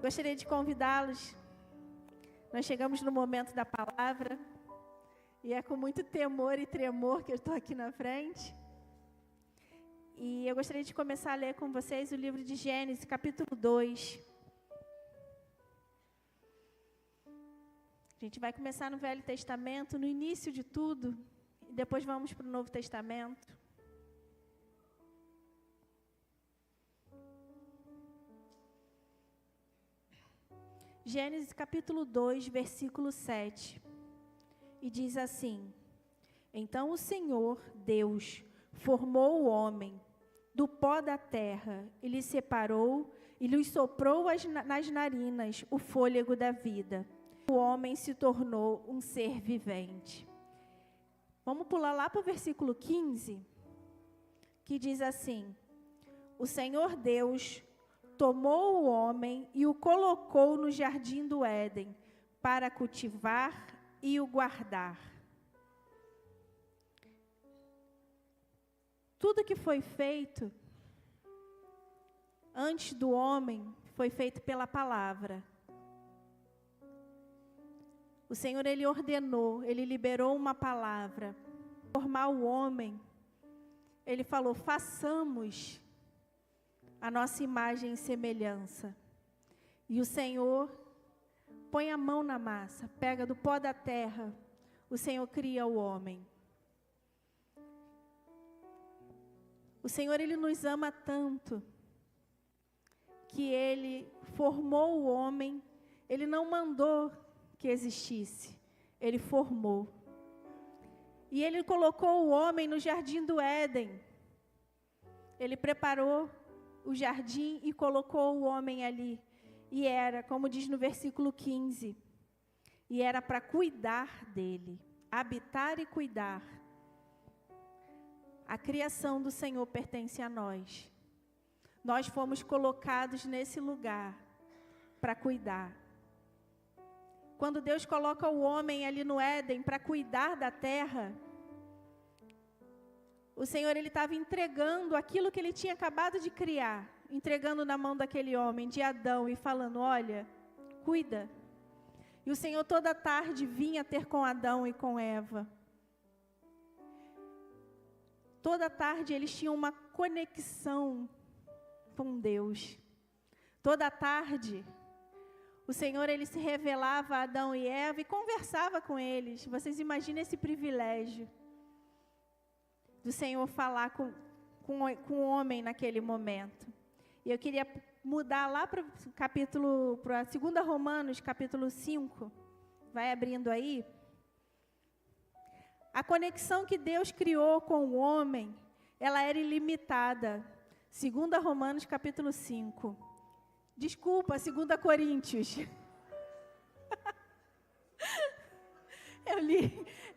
Gostaria de convidá-los. Nós chegamos no momento da palavra e é com muito temor e tremor que eu estou aqui na frente. E eu gostaria de começar a ler com vocês o livro de Gênesis, capítulo 2. A gente vai começar no Velho Testamento, no início de tudo, e depois vamos para o Novo Testamento. Gênesis capítulo 2, versículo 7. E diz assim: Então o Senhor, Deus, formou o homem do pó da terra, e lhe separou, e lhe soprou nas narinas o fôlego da vida. O homem se tornou um ser vivente. Vamos pular lá para o versículo 15, que diz assim: O Senhor Deus tomou o homem e o colocou no jardim do Éden para cultivar e o guardar. Tudo que foi feito antes do homem foi feito pela palavra. O Senhor, Ele ordenou, Ele liberou uma palavra. Formar o homem, Ele falou, façamos a nossa imagem e semelhança. E o Senhor põe a mão na massa, pega do pó da terra, o Senhor cria o homem. O Senhor, Ele nos ama tanto, que Ele formou o homem, Ele não mandou que existisse, Ele formou. E Ele colocou o homem no jardim do Éden. Ele preparou o jardim e colocou o homem ali. E era, como diz no versículo 15, e era para cuidar dele, habitar e cuidar. A criação do Senhor pertence a nós. Nós fomos colocados nesse lugar para cuidar. Quando Deus coloca o homem ali no Éden para cuidar da terra, o Senhor, Ele estava entregando aquilo que Ele tinha acabado de criar, entregando na mão daquele homem, de Adão, e falando, olha, cuida. E o Senhor toda tarde vinha ter com Adão e com Eva. Toda tarde eles tinham uma conexão com Deus. Toda tarde, o Senhor, Ele se revelava a Adão e Eva e conversava com eles. Vocês imaginem esse privilégio do Senhor falar com o homem naquele momento. E eu queria mudar lá para o capítulo, para 2 Romanos, capítulo 5. Vai abrindo aí. A conexão que Deus criou com o homem, ela era ilimitada. 2 Romanos, capítulo 5. Desculpa, 2 Coríntios.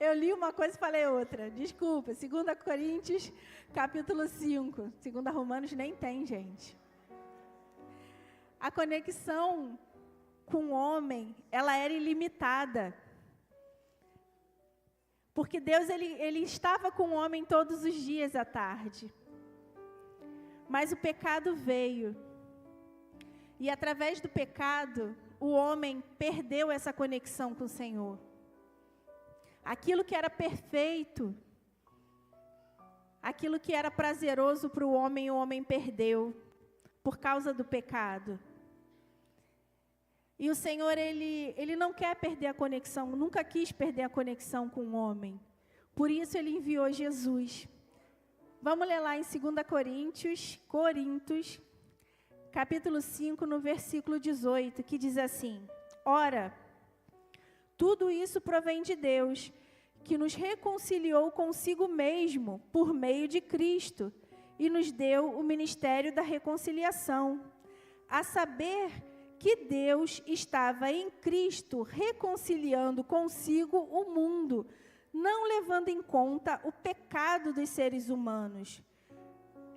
Eu li uma coisa e falei outra. Desculpa, 2 Coríntios, capítulo 5. 2 Romanos nem tem, gente. A conexão com o homem, ela era ilimitada. Porque Deus, ele estava com o homem todos os dias à tarde. Mas o pecado veio. E através do pecado, o homem perdeu essa conexão com o Senhor. Aquilo que era perfeito, aquilo que era prazeroso para o homem perdeu, por causa do pecado. E o Senhor, Ele não quer perder a conexão, nunca quis perder a conexão com o homem. Por isso, Ele enviou Jesus. Vamos ler lá em 2 Coríntios, capítulo 5, no versículo 18, que diz assim, Ora, tudo isso provém de Deus, que nos reconciliou consigo mesmo, por meio de Cristo, e nos deu o ministério da reconciliação, a saber que Deus estava em Cristo reconciliando consigo o mundo, não levando em conta o pecado dos seres humanos,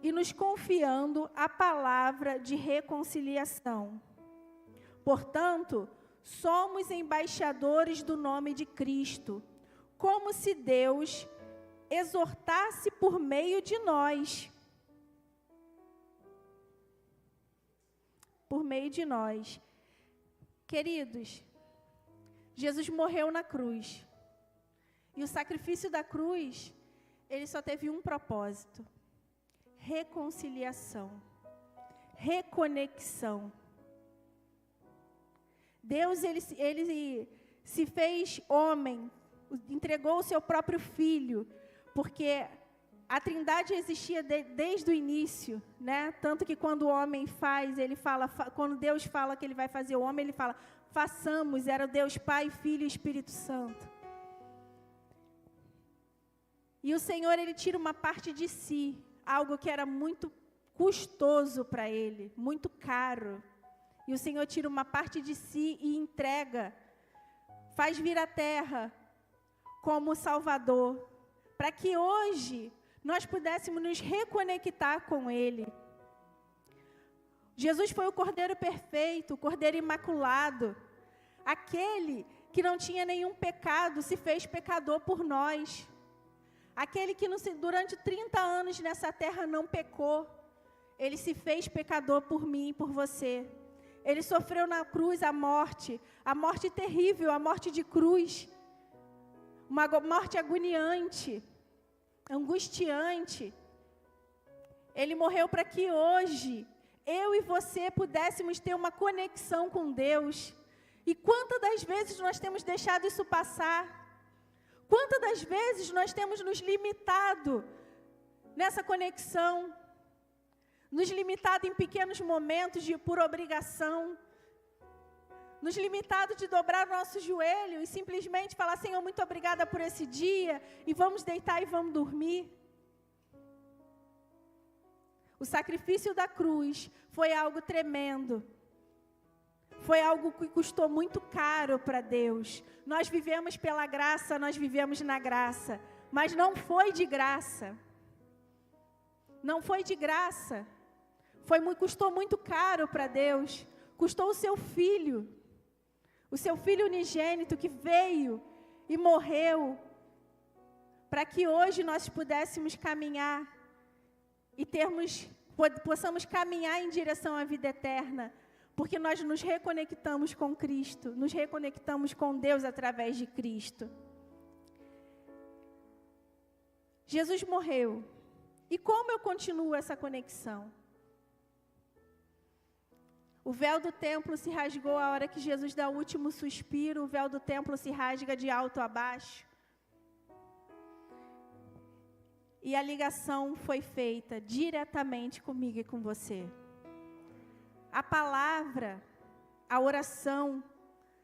e nos confiando a palavra de reconciliação. Portanto, somos embaixadores do nome de Cristo, como se Deus exortasse por meio de nós. Por meio de nós. Queridos, Jesus morreu na cruz. E o sacrifício da cruz, ele só teve um propósito: reconciliação, reconexão. Deus, ele se fez homem, entregou o seu próprio Filho, porque a Trindade existia desde o início, né? Tanto que quando o homem faz, ele fala, quando Deus fala que ele vai fazer o homem, ele fala, façamos, era Deus Pai, Filho e Espírito Santo. E o Senhor, ele tira uma parte de si, algo que era muito custoso para ele, muito caro. E o Senhor tira uma parte de si e entrega, faz vir à terra como Salvador, para que hoje nós pudéssemos nos reconectar com Ele. Jesus foi o Cordeiro perfeito, o Cordeiro imaculado, aquele que não tinha nenhum pecado, se fez pecador por nós. Aquele que durante 30 anos nessa terra não pecou, ele se fez pecador por mim e por você. Ele sofreu na cruz a morte terrível, a morte de cruz, uma morte agoniante, angustiante. Ele morreu para que hoje eu e você pudéssemos ter uma conexão com Deus. E quantas das vezes nós temos deixado isso passar? Quantas das vezes nós temos nos limitado nessa conexão? Nos limitado em pequenos momentos por obrigação. Nos limitado de dobrar o nosso joelho e simplesmente falar, Senhor, muito obrigada por esse dia, e vamos deitar e vamos dormir. O sacrifício da cruz foi algo tremendo. Foi algo que custou muito caro para Deus. Nós vivemos pela graça, nós vivemos na graça, mas não foi de graça. Não foi de graça. Custou muito caro para Deus. Custou o seu filho unigênito que veio e morreu, para que hoje nós pudéssemos caminhar e possamos caminhar em direção à vida eterna, porque nós nos reconectamos com Cristo, nos reconectamos com Deus através de Cristo. Jesus morreu. E como eu continuo essa conexão? O véu do templo se rasgou a hora que Jesus dá o último suspiro, o véu do templo se rasga de alto a baixo. E a ligação foi feita diretamente comigo e com você. A palavra, a oração,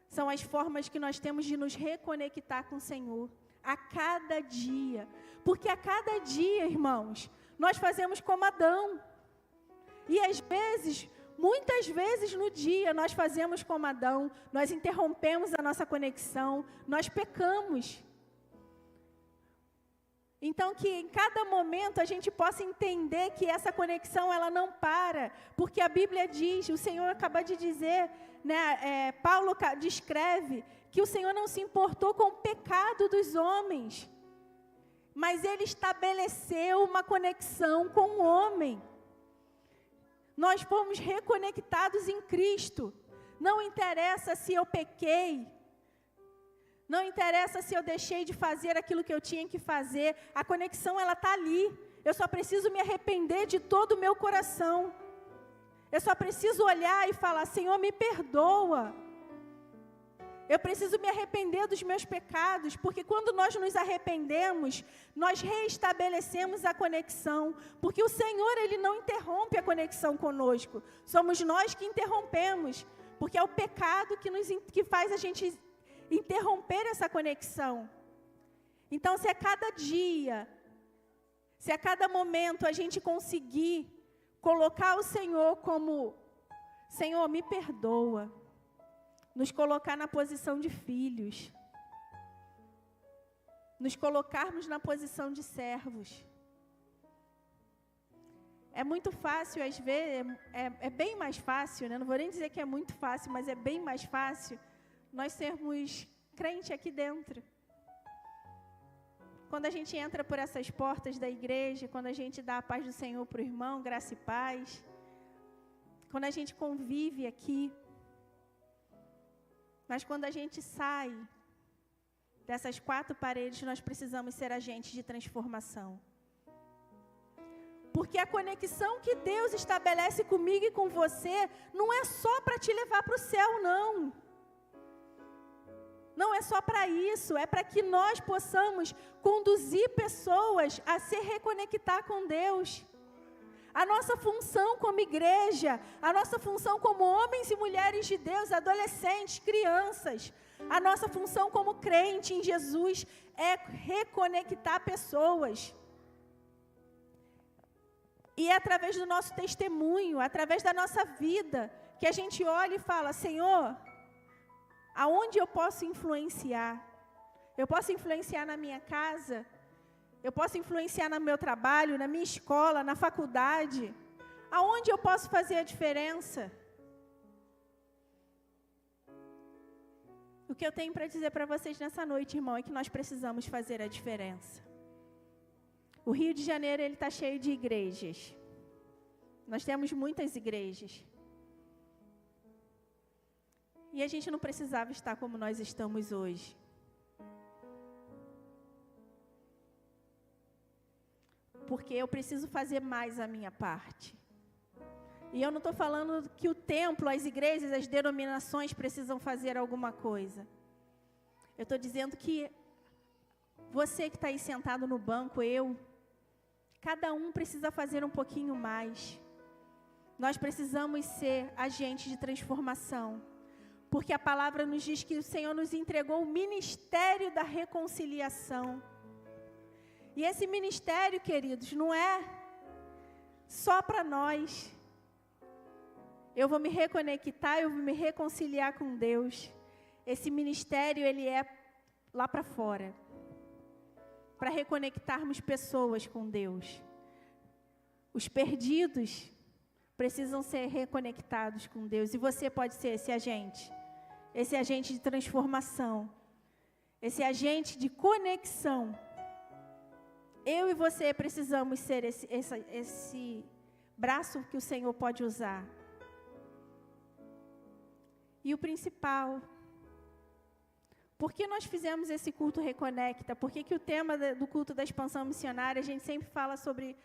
são as formas que nós temos de nos reconectar com o Senhor, a cada dia. Porque a cada dia, irmãos, nós fazemos como Adão. E às vezes, muitas vezes no dia, nós fazemos como Adão, nós interrompemos a nossa conexão, nós pecamos. Então, que em cada momento a gente possa entender que essa conexão, ela não para, porque a Bíblia diz, o Senhor acabou de dizer, né, Paulo descreve que o Senhor não se importou com o pecado dos homens, mas Ele estabeleceu uma conexão com o homem. Nós fomos reconectados em Cristo. Não interessa se eu pequei, não interessa se eu deixei de fazer aquilo que eu tinha que fazer, a conexão ela está ali. Eu só preciso me arrepender de todo o meu coração. Eu só preciso olhar e falar, Senhor, me perdoa. Eu preciso me arrepender dos meus pecados, porque quando nós nos arrependemos, nós reestabelecemos a conexão, porque o Senhor, Ele não interrompe a conexão conosco, somos nós que interrompemos, porque é o pecado que faz a gente interromper essa conexão. Então, se a cada dia, se a cada momento a gente conseguir colocar o Senhor como, Senhor, me perdoa, nos colocar na posição de filhos, nos colocarmos na posição de servos. É muito fácil, às vezes, é bem mais fácil, né? Não vou nem dizer que é muito fácil, mas é bem mais fácil nós sermos crente aqui dentro. Quando a gente entra por essas portas da igreja, quando a gente dá a paz do Senhor para o irmão, graça e paz, quando a gente convive aqui, Mas quando a gente sai dessas 4 paredes, nós precisamos ser agentes de transformação. Porque a conexão que Deus estabelece comigo e com você não é só para te levar para o céu, não. Não é só para isso, é para que nós possamos conduzir pessoas a se reconectar com Deus. A nossa função como igreja, a nossa função como homens e mulheres de Deus, adolescentes, crianças, a nossa função como crente em Jesus é reconectar pessoas. E é através do nosso testemunho, através da nossa vida, que a gente olha e fala, Senhor, aonde eu posso influenciar? Eu posso influenciar na minha casa? Eu posso influenciar no meu trabalho, na minha escola, na faculdade? Aonde eu posso fazer a diferença? O que eu tenho para dizer para vocês nessa noite, irmão, é que nós precisamos fazer a diferença. O Rio de Janeiro, ele está cheio de igrejas. Nós temos muitas igrejas. E a gente não precisava estar como nós estamos hoje. Porque eu preciso fazer mais a minha parte. E eu não estou falando que o templo, as igrejas, as denominações precisam fazer alguma coisa. Eu estou dizendo que você que está aí sentado no banco, cada um precisa fazer um pouquinho mais. Nós precisamos ser agentes de transformação. Porque a palavra nos diz que o Senhor nos entregou o ministério da reconciliação. E esse ministério, queridos, não é só para nós. Eu vou me reconectar, eu vou me reconciliar com Deus. Esse ministério, ele é lá para fora. Para reconectarmos pessoas com Deus. Os perdidos precisam ser reconectados com Deus. E você pode ser esse agente de transformação, esse agente de conexão. Eu e você precisamos ser esse braço que o Senhor pode usar. E o principal, por que nós fizemos esse culto Reconecta? Por que o tema do culto da expansão missionária, a gente sempre fala sobre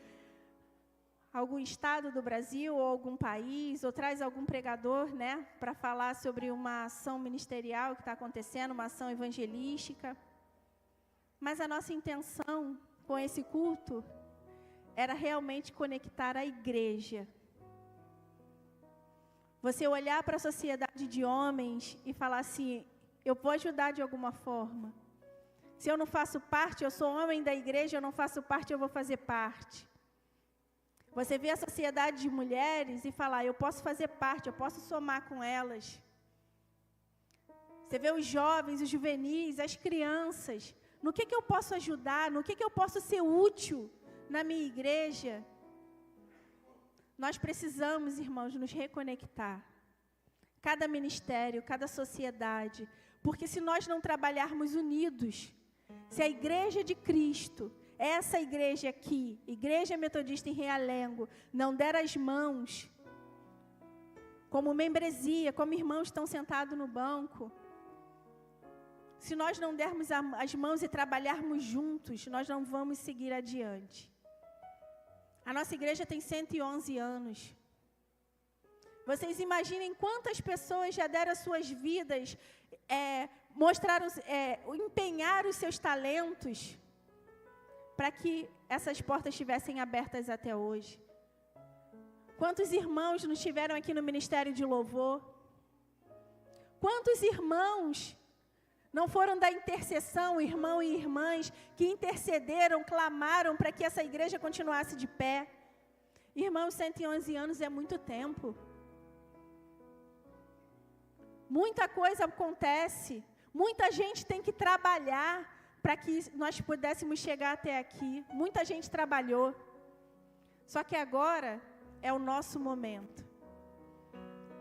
algum estado do Brasil ou algum país, ou traz algum pregador, né, para falar sobre uma ação ministerial que está acontecendo, uma ação evangelística. Mas a nossa intenção com esse culto era realmente conectar a igreja. Você olhar para a sociedade de homens e falar assim, eu vou ajudar de alguma forma. Se eu não faço parte, eu sou homem da igreja, eu não faço parte, eu vou fazer parte. Você vê a sociedade de mulheres e falar, eu posso fazer parte, eu posso somar com elas. Você vê os jovens, os juvenis, as crianças. No que eu posso ajudar? No que eu posso ser útil na minha igreja? Nós precisamos, irmãos, nos reconectar. Cada ministério, cada sociedade. Porque se nós não trabalharmos unidos, se a igreja de Cristo, essa igreja aqui, Igreja Metodista em Realengo, não der as mãos, como membresia, como irmãos estão sentados no banco, se nós não dermos as mãos e trabalharmos juntos, nós não vamos seguir adiante. A nossa igreja tem 111 anos. Vocês imaginem quantas pessoas já deram as suas vidas, empenharam os seus talentos para que essas portas estivessem abertas até hoje. Quantos irmãos nos tiveram aqui no Ministério de Louvor? Quantos irmãos não foram da intercessão, irmão e irmãs, que intercederam, clamaram para que essa igreja continuasse de pé? Irmãos, 111 anos é muito tempo. Muita coisa acontece, muita gente tem que trabalhar para que nós pudéssemos chegar até aqui. Muita gente trabalhou. Só que agora é o nosso momento.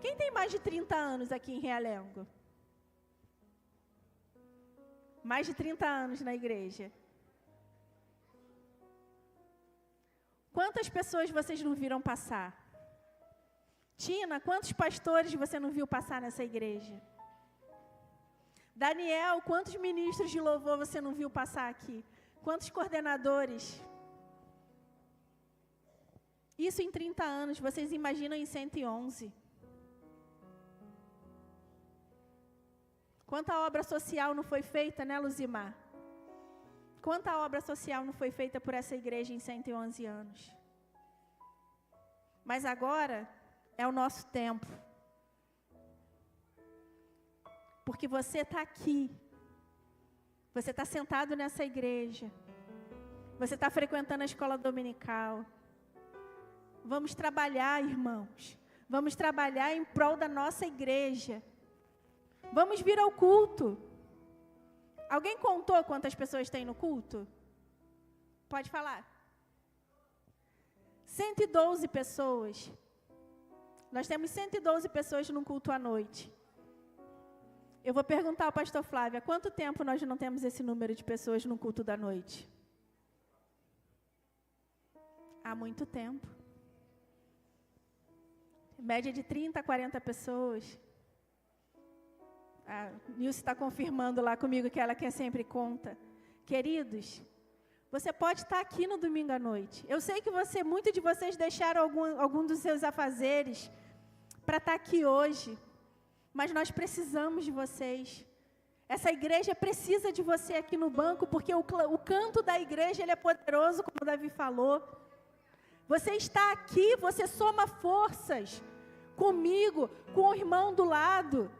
Quem tem mais de 30 anos aqui em Realengo? Mais de 30 anos na igreja. Quantas pessoas vocês não viram passar? Tina, quantos pastores você não viu passar nessa igreja? Daniel, quantos ministros de louvor você não viu passar aqui? Quantos coordenadores? Isso em 30 anos, vocês imaginam em 111. Quanta obra social não foi feita, né, Luzimar? Quanta obra social não foi feita por essa igreja em 111 anos? Mas agora é o nosso tempo. Porque você está aqui. Você está sentado nessa igreja. Você está frequentando a escola dominical. Vamos trabalhar, irmãos. Vamos trabalhar em prol da nossa igreja. Vamos vir ao culto. Alguém contou quantas pessoas tem no culto? Pode falar. 112 pessoas. Nós temos 112 pessoas no culto à noite. Eu vou perguntar ao pastor Flávio, há quanto tempo nós não temos esse número de pessoas no culto da noite? Há muito tempo. Média de 30 a 40 pessoas. A Nilce está confirmando lá comigo que ela quer sempre conta. Queridos, você pode estar aqui no domingo à noite. Eu sei que muitos de vocês deixaram algum dos seus afazeres para estar aqui hoje. Mas nós precisamos de vocês. Essa igreja precisa de você aqui no banco, porque o canto da igreja ele é poderoso, como o Davi falou. Você está aqui, você soma forças comigo, com o irmão do lado.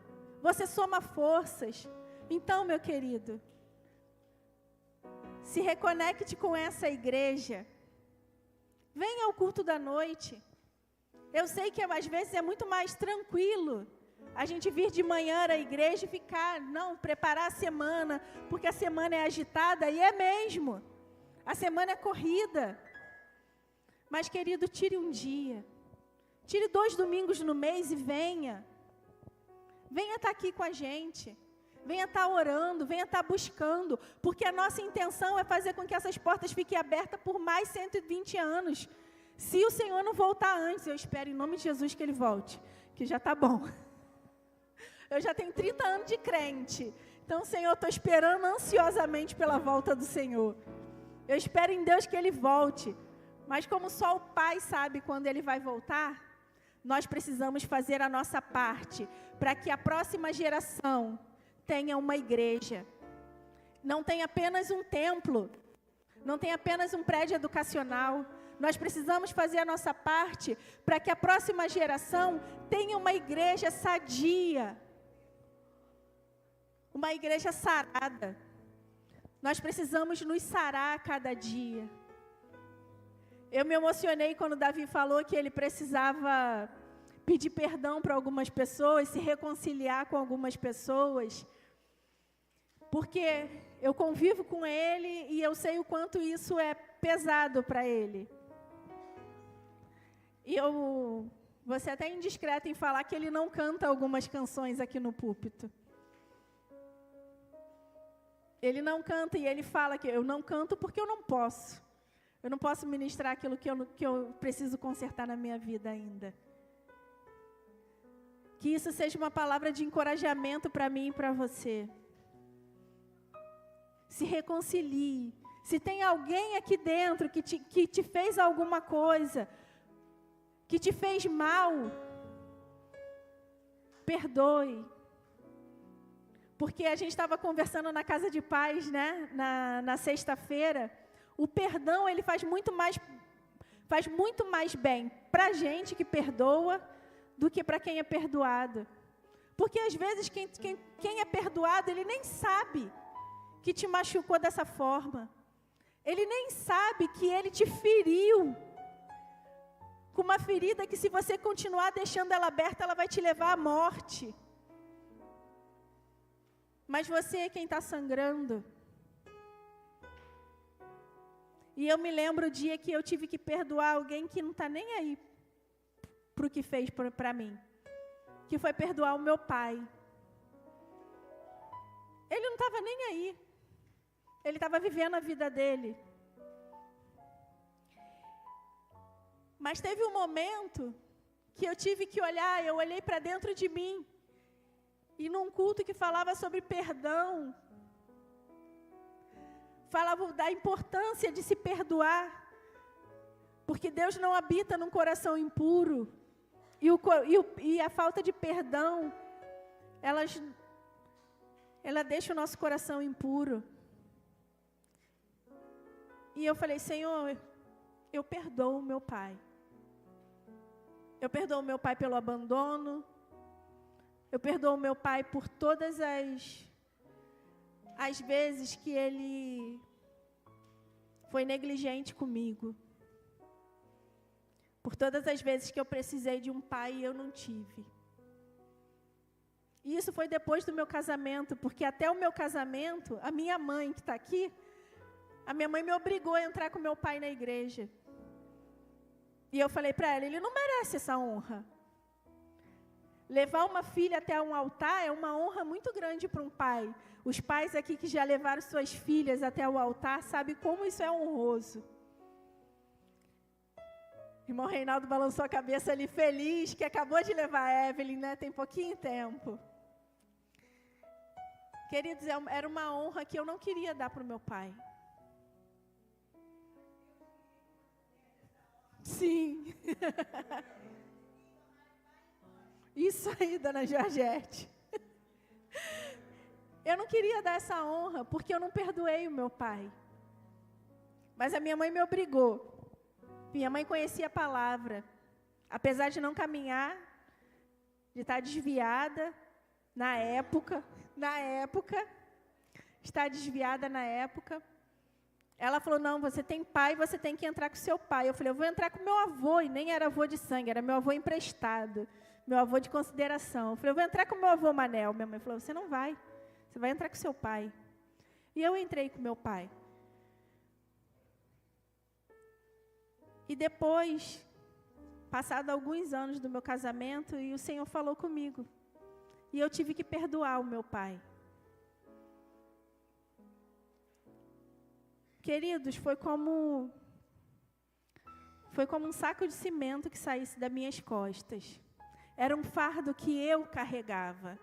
Você soma forças. Então, meu querido, se reconecte com essa igreja. Venha ao culto da noite. Eu sei que às vezes é muito mais tranquilo a gente vir de manhã à igreja e preparar a semana, porque a semana é agitada, e é mesmo. A semana é corrida. Mas, querido, tire um dia. Tire 2 domingos no mês e venha. Venha estar aqui com a gente. Venha estar orando, venha estar buscando, porque a nossa intenção é fazer com que essas portas fiquem abertas por mais 120 anos. Se o Senhor não voltar antes, eu espero em nome de Jesus que Ele volte, que já está bom. Eu já tenho 30 anos de crente. Então, Senhor, estou esperando ansiosamente pela volta do Senhor. Eu espero em Deus que Ele volte. Mas como só o Pai sabe quando Ele vai voltar, nós precisamos fazer a nossa parte para que a próxima geração tenha uma igreja. Não tenha apenas um templo. Não tenha apenas um prédio educacional. Nós precisamos fazer a nossa parte para que a próxima geração tenha uma igreja sadia. Uma igreja sarada. Nós precisamos nos sarar a cada dia. Eu me emocionei quando Davi falou que ele precisava pedir perdão para algumas pessoas, se reconciliar com algumas pessoas. Porque eu convivo com ele e eu sei o quanto isso é pesado para ele. E eu vou ser até indiscreta em falar que ele não canta algumas canções aqui no púlpito. Ele não canta e ele fala que eu não canto porque eu não posso. Eu não posso ministrar aquilo que eu preciso consertar na minha vida ainda. Que isso seja uma palavra de encorajamento para mim e para você. Se reconcilie. Se tem alguém aqui dentro que te fez alguma coisa, que te fez mal, perdoe. Porque a gente estava conversando na casa de paz, né? Na sexta-feira. O perdão, ele faz muito mais bem para a gente que perdoa do que para quem é perdoado. Porque às vezes quem é perdoado, ele nem sabe que te machucou dessa forma. Ele nem sabe que ele te feriu. Com uma ferida que se você continuar deixando ela aberta, ela vai te levar à morte. Mas você é quem está sangrando. E eu me lembro o dia que eu tive que perdoar alguém que não está nem aí para o que fez para mim. Que foi perdoar o meu pai. Ele não estava nem aí. Ele estava vivendo a vida dele. Mas teve um momento que eu tive que olhar, eu olhei para dentro de mim. E num culto que falava sobre perdão, falava da importância de se perdoar, porque Deus não habita num coração impuro, e a falta de perdão, ela deixa o nosso coração impuro. E eu falei, Senhor, eu perdoo o meu pai. Eu perdoo o meu pai pelo abandono. Eu perdoo o meu pai por todas as vezes que ele foi negligente comigo. Por todas as vezes que eu precisei de um pai e eu não tive. E isso foi depois do meu casamento, porque até o meu casamento, a minha mãe que está aqui, a minha mãe me obrigou a entrar com meu pai na igreja. E eu falei para ela, ele não merece essa honra. Levar uma filha até um altar é uma honra muito grande para um pai. Os pais aqui que já levaram suas filhas até o altar sabem como isso é honroso. Irmão Reinaldo balançou a cabeça ali feliz, que acabou de levar a Evelyn, né? Tem pouquinho tempo. Queridos, era uma honra que eu não queria dar para o meu pai. Sim. Isso aí, dona Georgette. Eu não queria dar essa honra, porque eu não perdoei o meu pai. Mas a minha mãe me obrigou. Minha mãe conhecia a palavra. Apesar de não caminhar, de estar desviada na época, estar desviada na época, ela falou, não, você tem pai, você tem que entrar com seu pai. Eu falei, eu vou entrar com meu avô, e nem era avô de sangue, era meu avô emprestado, meu avô de consideração. Eu falei, eu vou entrar com meu avô Manel. Minha mãe falou, você não vai, você vai entrar com seu pai. E eu entrei com meu pai. E depois, passado alguns anos do meu casamento, e o Senhor falou comigo. E eu tive que perdoar o meu pai. Queridos, foi como um saco de cimento que saísse das minhas costas. Era um fardo que eu carregava.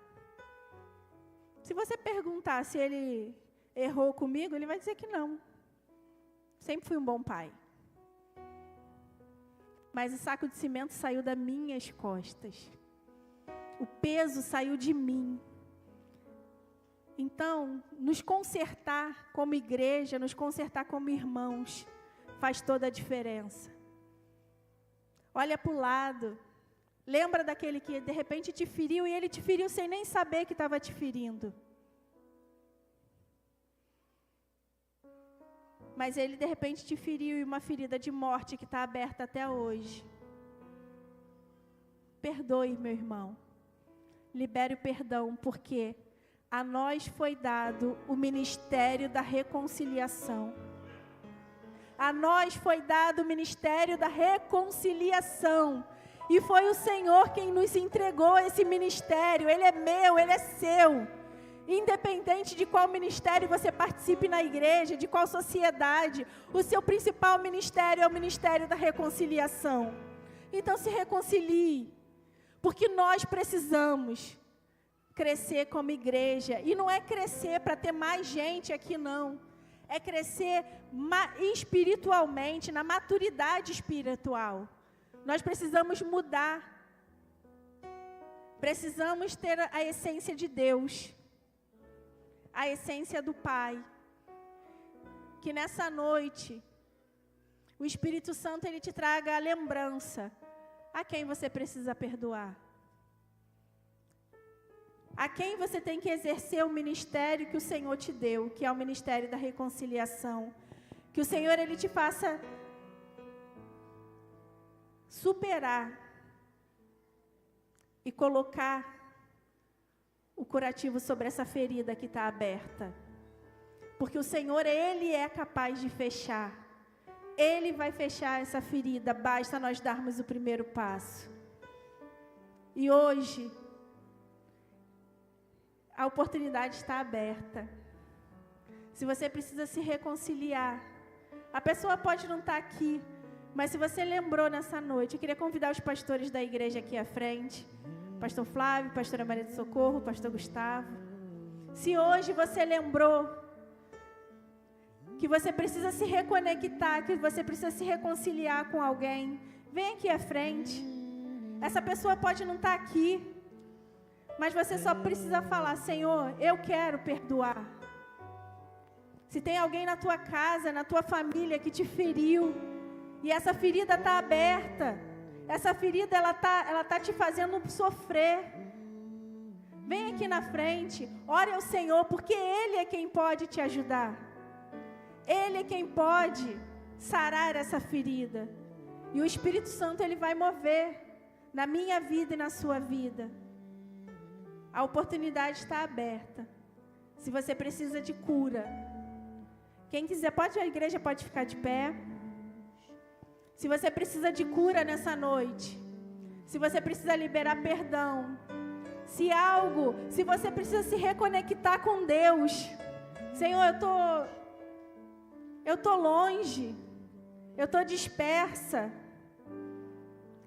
Se você perguntar se ele errou comigo, ele vai dizer que não. Sempre fui um bom pai. Mas o saco de cimento saiu das minhas costas. O peso saiu de mim. Então, nos consertar como igreja, nos consertar como irmãos, faz toda a diferença. Olha para o lado. Lembra daquele que de repente te feriu e ele te feriu sem nem saber que estava te ferindo. Mas ele de repente te feriu e uma ferida de morte que está aberta até hoje. Perdoe, meu irmão. Libere o perdão, porque a nós foi dado o ministério da reconciliação. A nós foi dado o ministério da reconciliação. E foi o Senhor quem nos entregou esse ministério. Ele é meu, ele é seu. Independente de qual ministério você participe na igreja, de qual sociedade, o seu principal ministério é o ministério da reconciliação. Então se reconcilie, porque nós precisamos crescer como igreja. E não é crescer para ter mais gente aqui, não. É crescer espiritualmente, na maturidade espiritual. Nós precisamos mudar. Precisamos ter a essência de Deus. A essência do Pai. Que nessa noite, o Espírito Santo ele te traga a lembrança. A quem você precisa perdoar? A quem você tem que exercer o ministério que o Senhor te deu, que é o ministério da reconciliação. Que o Senhor ele te faça superar e colocar o curativo sobre essa ferida que está aberta. Porque o Senhor, Ele é capaz de fechar. Ele vai fechar essa ferida, basta nós darmos o primeiro passo. E hoje, a oportunidade está aberta. Se você precisa se reconciliar, a pessoa pode não estar aqui, mas se você lembrou nessa noite, eu queria convidar os pastores da igreja aqui à frente, Pastor Flávio, pastora Maria do Socorro, pastor Gustavo. Se hoje você lembrou que você precisa se reconectar, que você precisa se reconciliar com alguém, vem aqui à frente. Essa pessoa pode não estar aqui, mas você só precisa falar: Senhor, eu quero perdoar. Se tem alguém na tua casa, na tua família que te feriu, e essa ferida está aberta, essa ferida ela tá te fazendo sofrer, vem aqui na frente, ore ao Senhor, porque Ele é quem pode te ajudar. Ele é quem pode sarar essa ferida. E o Espírito Santo, Ele vai mover na minha vida e na sua vida. A oportunidade está aberta. Se você precisa de cura, quem quiser, a igreja pode ficar de pé. Se você precisa de cura nessa noite, se você precisa liberar perdão, se você precisa se reconectar com Deus. Senhor, eu tô longe, eu tô dispersa.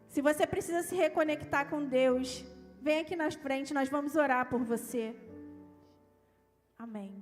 Se você precisa se reconectar com Deus, vem aqui na frente, nós vamos orar por você. Amém.